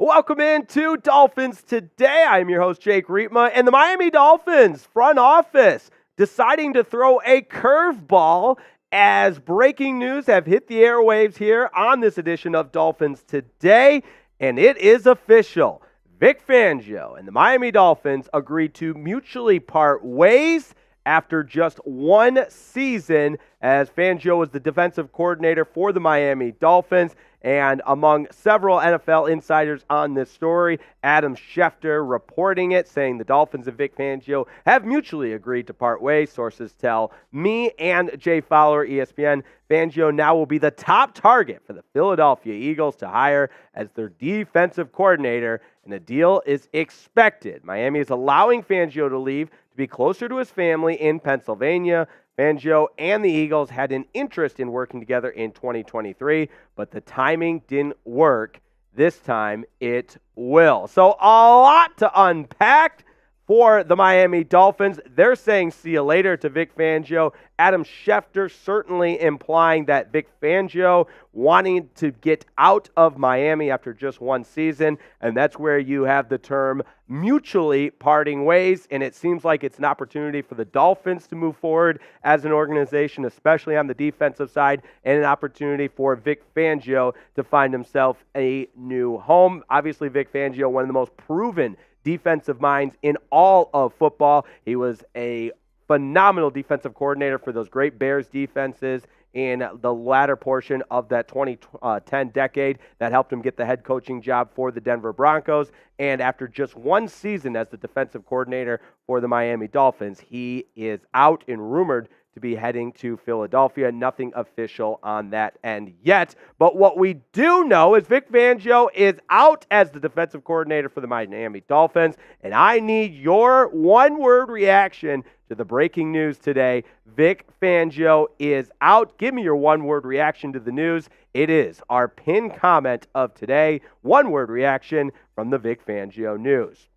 Welcome into Dolphins Today. I'm your host, Jake Riepma, and the Miami Dolphins front office deciding to throw a curveball as breaking news have hit the airwaves here on this edition of Dolphins Today, and it is official. Vic Fangio and the Miami Dolphins agreed to mutually part ways after just one season, as Fangio was the defensive coordinator for the Miami Dolphins. And among several NFL insiders on this story, Adam Schefter reporting it, saying the Dolphins and Vic Fangio have mutually agreed to part ways. Sources tell me and Jay Fowler, ESPN, Fangio now will be the top target for the Philadelphia Eagles to hire as their defensive coordinator, and a deal is expected. Miami is allowing Fangio to leave to be closer to his family in Pennsylvania. Fangio and the Eagles had an interest in working together in 2023, but the timing didn't work. This time it will. So a lot to unpack for the Miami Dolphins. They're saying see you later to Vic Fangio. Adam Schefter certainly implying that Vic Fangio wanting to get out of Miami after just one season, and that's where you have the term mutually parting ways, and it seems like it's an opportunity for the Dolphins to move forward as an organization, especially on the defensive side, and an opportunity for Vic Fangio to find himself a new home. Obviously, Vic Fangio, one of the most proven defensive minds in all of football. He was a phenomenal defensive coordinator for those great Bears defenses in the latter portion of that 2010 decade that helped him get the head coaching job for the Denver Broncos. And after just one season as the defensive coordinator for the Miami Dolphins, he is out and rumored to be heading to Philadelphia. Nothing official on that end yet. But what we do know is Vic Fangio is out as the defensive coordinator for the Miami Dolphins. And I need your one-word reaction to the breaking news today. Vic Fangio is out. Give me your one-word reaction to the news. It is our pinned comment of today. One-word reaction from the Vic Fangio news.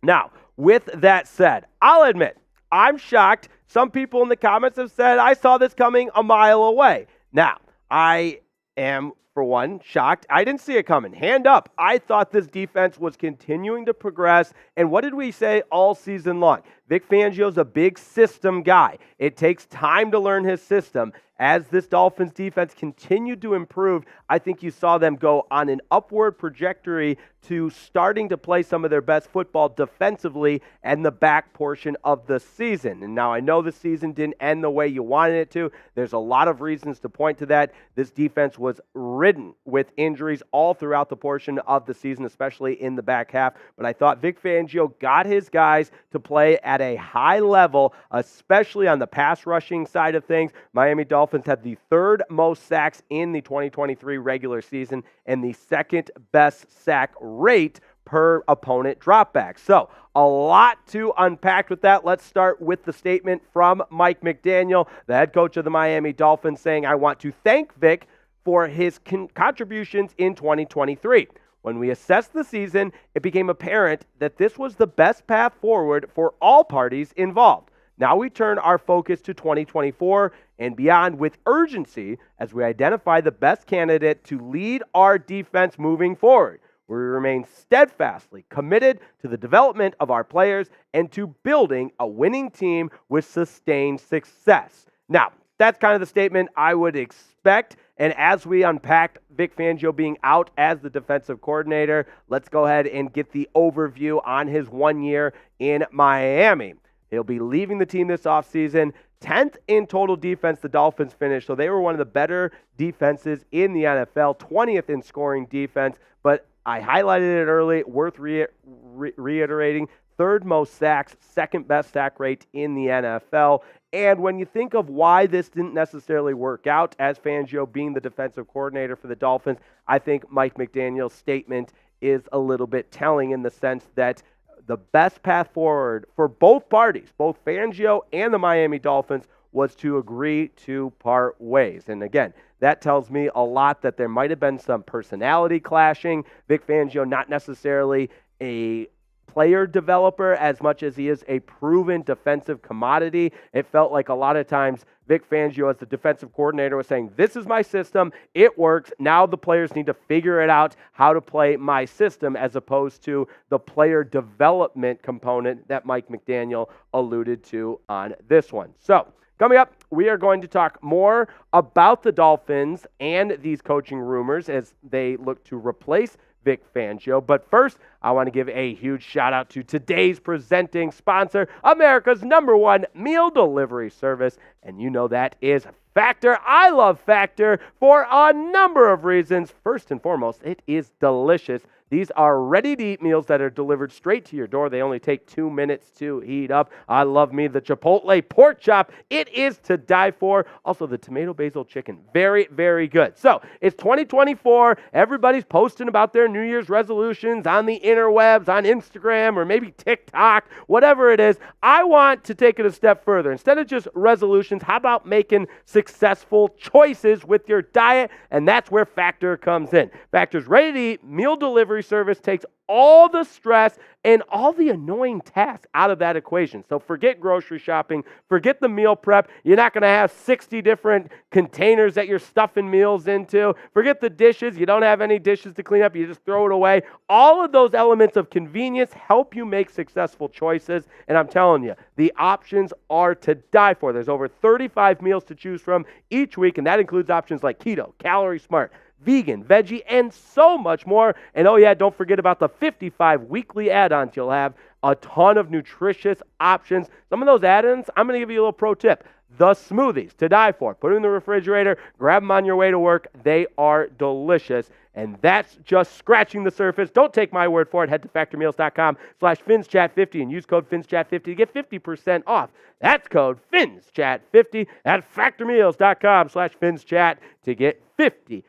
Now, with that said, I'll admit, I'm shocked. Some people in the comments have said, I saw this coming a mile away. Now, I am, for one, shocked. I didn't see it coming. Hand up. I thought this defense was continuing to progress. And what did we say all season long? Vic Fangio's a big system guy. It takes time to learn his system. As this Dolphins defense continued to improve, I think you saw them go on an upward trajectory to starting to play some of their best football defensively in the back portion of the season. And now I know the season didn't end the way you wanted it to. There's a lot of reasons to point to that. This defense was ridden with injuries all throughout the portion of the season, especially in the back half. But I thought Vic Fangio got his guys to play at a high level, especially on the pass rushing side of things. Miami Dolphins had the third most sacks in the 2023 regular season and the second best sack rate per opponent dropback. So a lot to unpack with that. Let's start with the statement from Mike McDaniel, the head coach of the Miami Dolphins, saying, I want to thank Vic for his contributions in 2023. When we assessed the season, it became apparent that this was the best path forward for all parties involved. Now we turn our focus to 2024 and beyond with urgency as we identify the best candidate to lead our defense moving forward. We remain steadfastly committed to the development of our players and to building a winning team with sustained success. Now, that's kind of the statement I would expect. And as we unpacked Vic Fangio being out as the defensive coordinator, let's go ahead and get the overview on his 1 year in Miami. He'll be leaving the team this offseason. 10th in total defense, the Dolphins finished. So they were one of the better defenses in the NFL. 20th in scoring defense. But I highlighted it early, worth reiterating. Third most sacks, second best sack rate in the NFL. And when you think of why this didn't necessarily work out as Fangio being the defensive coordinator for the Dolphins, I think Mike McDaniel's statement is a little bit telling in the sense that the best path forward for both parties, both Fangio and the Miami Dolphins, was to agree to part ways. And again, that tells me a lot that there might have been some personality clashing. Vic Fangio not necessarily a player developer as much as he is a proven defensive commodity. It felt like a lot of times Vic Fangio, as the defensive coordinator, was saying, this is my system, it works, now the players need to figure it out how to play my system, as opposed to the player development component that Mike McDaniel alluded to on this one. So, coming up, we are going to talk more about the Dolphins and these coaching rumors as they look to replace Vic Fangio. But first, I want to give a huge shout out to today's presenting sponsor, America's #1 meal delivery service. And you know that is Factor. I love Factor for a number of reasons. First and foremost, it is delicious. These are ready-to-eat meals that are delivered straight to your door. They only take 2 minutes to heat up. I love me the Chipotle pork chop. It is to die for. Also, the tomato basil chicken. Very, very good. So, it's 2024. Everybody's posting about their New Year's resolutions on the interwebs, on Instagram, or maybe TikTok, whatever it is. I want to take it a step further. Instead of just resolutions, how about making successful choices with your diet? And that's where Factor comes in. Factor's ready-to-eat meal delivery service takes all the stress and all the annoying tasks out of that equation. So forget grocery shopping, forget the meal prep. You're not going to have 60 different containers that you're stuffing meals into. Forget the dishes. You don't have any dishes to clean up. You just throw it away. All of those elements of convenience help you make successful choices. And I'm telling you, the options are to die for. There's over 35 meals to choose from each week, and that includes options like keto, calorie smart, vegan, veggie, and so much more. And oh yeah, don't forget about the 55 weekly add-ons. You'll have a ton of nutritious options. Some of those add-ins, I'm going to give you a little pro tip. The smoothies, to die for. Put them in the refrigerator, grab them on your way to work. They are delicious. And that's just scratching the surface. Don't take my word for it. Head to factormeals.com/FinzChat50 and use code FinzChat50 to get 50% off. That's code FinzChat50 at factormeals.com/FinzChat to get 50%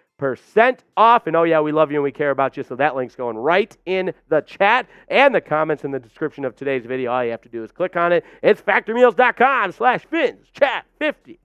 off. And oh yeah, we love you and we care about you. So that link's going right in the chat and the comments in the description of today's video. All you have to do is click on it. It's factormeals.com/FinzChat50.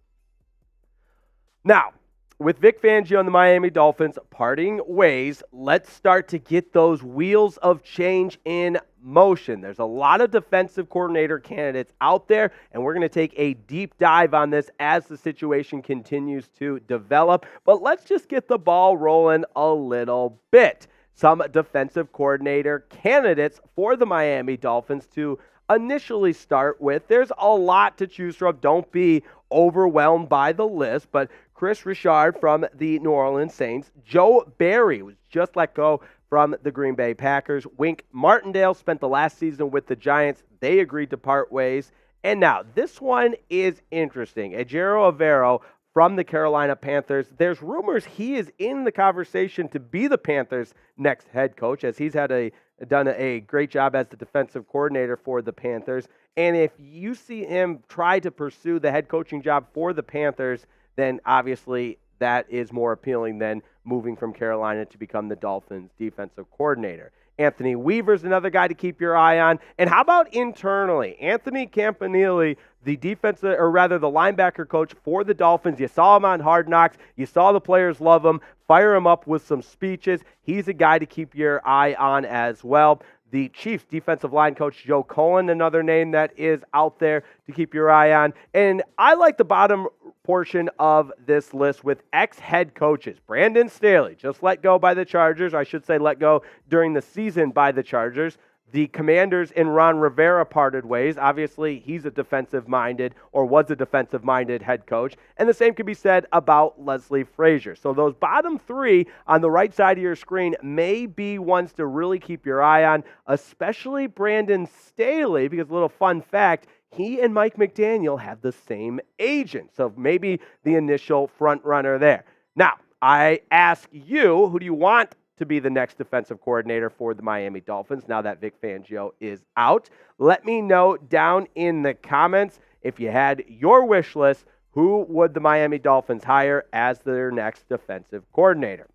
Now, with Vic Fangio and the Miami Dolphins parting ways, let's start to get those wheels of change in motion. There's a lot of defensive coordinator candidates out there, and we're going to take a deep dive on this as the situation continues to develop. But let's just get the ball rolling a little bit. Some defensive coordinator candidates for the Miami Dolphins to initially start with. There's a lot to choose from. Don't be overwhelmed by the list, but Chris Richard from the New Orleans Saints, Joe Barry was just let go from the Green Bay Packers. Wink Martindale spent the last season with the Giants. They agreed to part ways. And now, this one is interesting. Ejiro Evero from the Carolina Panthers. There's rumors he is in the conversation to be the Panthers' next head coach, as he's done a great job as the defensive coordinator for the Panthers. And if you see him try to pursue the head coaching job for the Panthers, then obviously that is more appealing than moving from Carolina to become the Dolphins' defensive coordinator. Anthony Weaver's another guy to keep your eye on. And how about internally? Anthony Campanile, the linebacker coach for the Dolphins. You saw him on Hard Knocks. You saw the players love him. Fire him up with some speeches. He's a guy to keep your eye on as well. The Chiefs defensive line coach, Joe Cullen, another name that is out there to keep your eye on. And I like the bottom portion of this list with ex-head coaches. Brandon Staley, just let go by the Chargers. I should say let go during the season by the Chargers. The Commanders and Ron Rivera parted ways. Obviously, he's a defensive-minded or was a defensive-minded head coach. And the same can be said about Leslie Frazier. So those bottom three on the right side of your screen may be ones to really keep your eye on, especially Brandon Staley, because a little fun fact, he and Mike McDaniel have the same agent. So maybe the initial front runner there. Now, I ask you, who do you want to be the next defensive coordinator for the Miami Dolphins now that Vic Fangio is out? Let me know down in the comments if you had your wish list, who would the Miami Dolphins hire as their next defensive coordinator?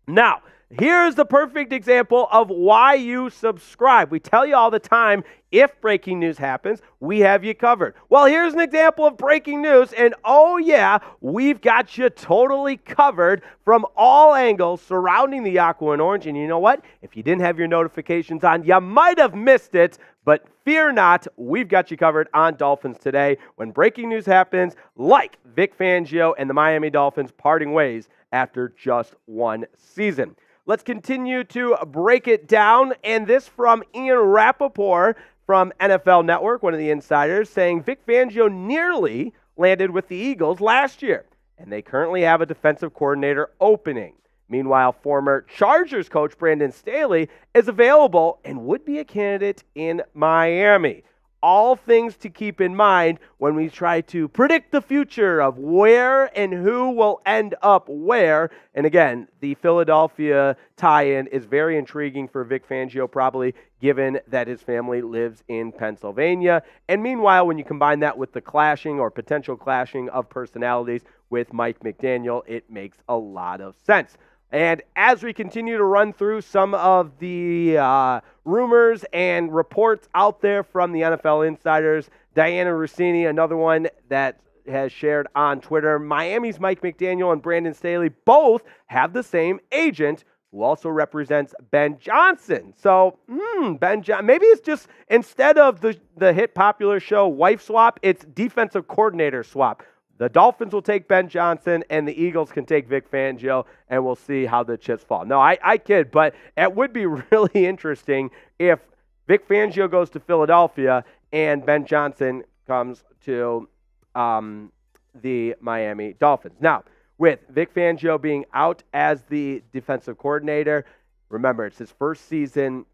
Now, Here's the perfect example of why you subscribe. We tell you all the time, if breaking news happens, we have you covered. Well, here's an example of breaking news, and oh yeah, we've got you totally covered from all angles surrounding the Aqua and Orange. And you know what? If you didn't have your notifications on, you might have missed it, but fear not, we've got you covered on Dolphins Today when breaking news happens, like Vic Fangio and the Miami Dolphins parting ways after just one season. Let's continue to break it down, and this from Ian Rappaport from NFL Network, one of the insiders, saying Vic Fangio nearly landed with the Eagles last year, and they currently have a defensive coordinator opening. Meanwhile, former Chargers coach Brandon Staley is available and would be a candidate in Miami. All things to keep in mind when we try to predict the future of where and who will end up where. And again, the Philadelphia tie-in is very intriguing for Vic Fangio, probably given that his family lives in Pennsylvania. And meanwhile, when you combine that with the clashing or potential clashing of personalities with Mike McDaniel, it makes a lot of sense. And as we continue to run through some of the rumors and reports out there from the NFL insiders, Diana Rossini, another one that has shared on Twitter, Miami's Mike McDaniel and Brandon Staley both have the same agent who also represents Ben Johnson. So, maybe it's just, instead of the hit popular show Wife Swap, it's defensive coordinator swap. The Dolphins will take Ben Johnson, and the Eagles can take Vic Fangio, and we'll see how the chips fall. No, I kid, but it would be really interesting if Vic Fangio goes to Philadelphia and Ben Johnson comes to the Miami Dolphins. Now, with Vic Fangio being out as the defensive coordinator, remember, it's his first season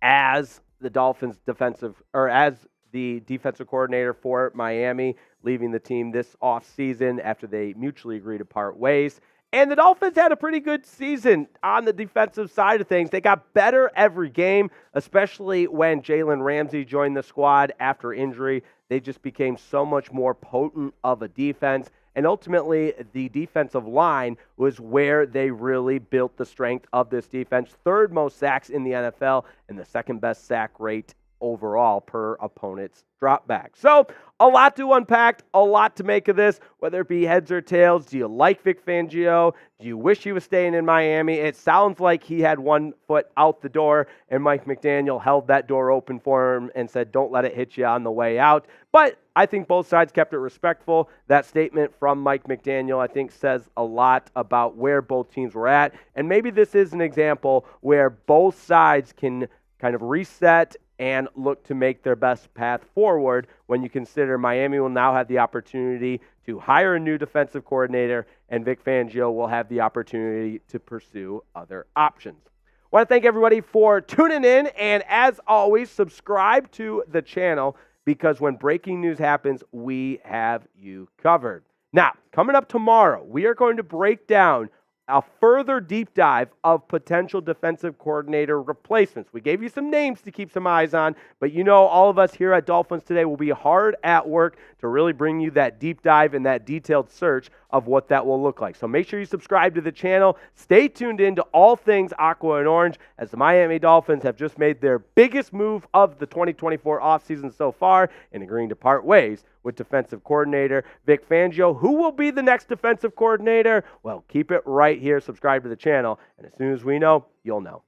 as the Dolphins as the defensive coordinator for Miami, leaving the team this offseason after they mutually agreed to part ways. And the Dolphins had a pretty good season on the defensive side of things. They got better every game, especially when Jalen Ramsey joined the squad after injury. They just became so much more potent of a defense. And ultimately, the defensive line was where they really built the strength of this defense. Third most sacks in the NFL and the second best sack rate overall per opponent's drop back. So a lot to unpack, a lot to make of this, whether it be heads or tails. Do you like Vic Fangio? Do you wish he was staying in Miami? It sounds like he had one foot out the door, and Mike McDaniel held that door open for him and said, don't let it hit you on the way out. But I think both sides kept it respectful. That statement from Mike McDaniel, I think, says a lot about where both teams were at. And maybe this is an example where both sides can kind of reset and look to make their best path forward when you consider Miami will now have the opportunity to hire a new defensive coordinator, and Vic Fangio will have the opportunity to pursue other options. I want to thank everybody for tuning in, and as always, subscribe to the channel because when breaking news happens, we have you covered. Now, coming up tomorrow, we are going to break down a further deep dive of potential defensive coordinator replacements. We gave you some names to keep some eyes on, but you know all of us here at Dolphins Today will be hard at work to really bring you that deep dive and that detailed search of what that will look like. So make sure you subscribe to the channel. Stay tuned in to all things Aqua and Orange as the Miami Dolphins have just made their biggest move of the 2024 offseason so far in agreeing to part ways with defensive coordinator Vic Fangio. Who will be the next defensive coordinator? Well, keep it right here. Subscribe to the channel, and as soon as we know, you'll know.